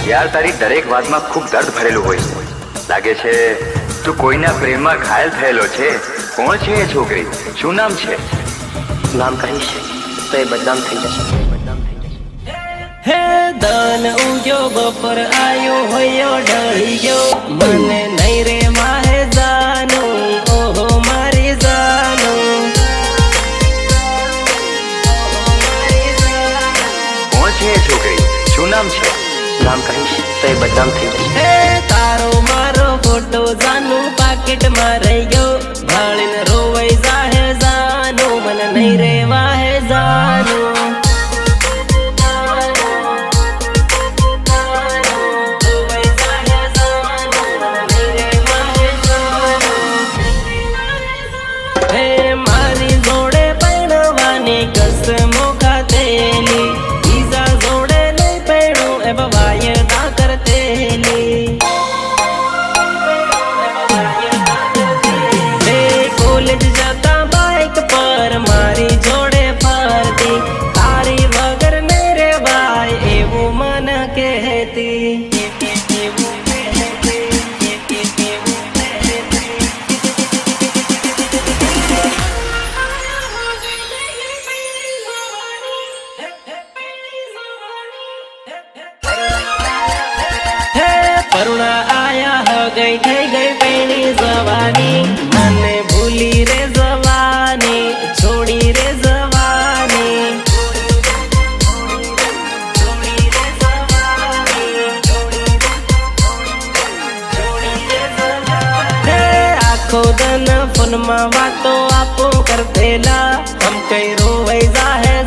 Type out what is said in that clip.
यार तारी दरेक वात में खूब दर्द भरेलू होय लागे छे। तू कोईना प्रेम में घायल थयेलो छे। कोण छे ए छोकरी? शुं नाम छे? नाम कहीश तो ये बदनाम थई जशे। हे दान उग्यो बपर आयो होयो ढળી गयो मने नहीं रे माहे जानो ओहो मारी जानो। कोण छे ए छोकरी? शुं नाम छे? नाम कहीश तो ये बदनाम थई जशे। हे तारो मारो फोटो जानू पाकिट में रही गयो भाळीन रोवई जाहे जानो मन नहीं रे वाहे जानो। हे मारी जोड़े पैणवानी कसमो खातेली ईजा जोड़े नहीं पैणू ए वायदा करतेली। हे कॉलेज जाता बाइक पर मारी जोड़े फरती तारी वगर नहीं रे भाई एवं मन कहती। करुणा आया हो गई थई गई पेणी जवानी मने भूली रे जवानी छोड़ी रे जवानी। हे आखो दन फोन में बातो आपो करतेला हम कई रोवई जाहे